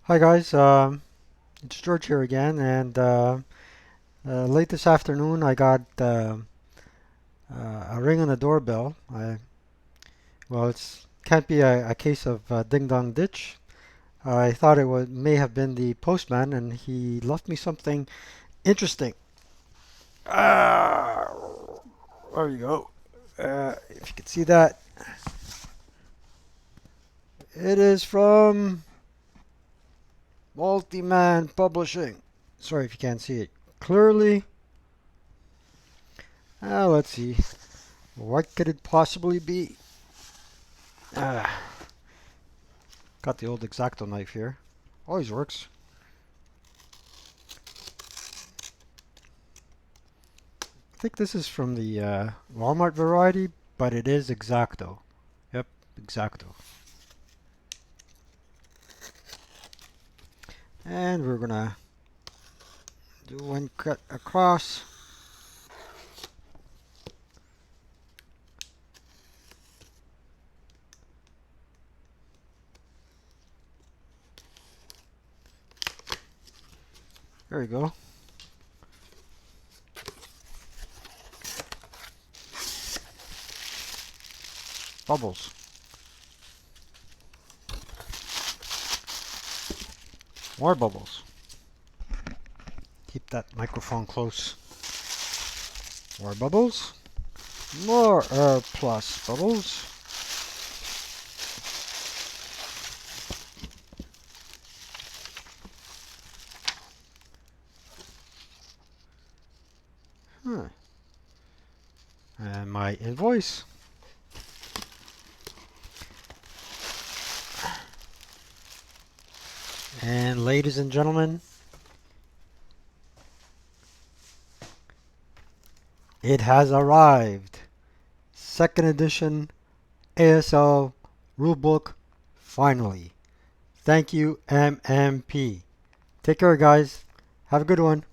Hi guys, it's George here again, and late this afternoon I got a ring on the doorbell. Well, it's can't be a case of ding dong ditch. I thought may have been the postman, and he left me something interesting. Ah, there you go. If you can see that, it is from Multi-Man Publishing. Sorry if you can't see it clearly. Let's see. What could it possibly be? Ah, got the old X-Acto knife here. Always works. I think this is from the Walmart variety, but it is X-Acto. Yep, X-Acto. And we're gonna do one cut across. There you go. Bubbles. More bubbles. Keep that microphone close. More bubbles. More plus bubbles. Huh. And my invoice. And ladies and gentlemen, it has arrived. Second edition ASL Rulebook, finally. Thank you, MMP. Take care, guys. Have a good one.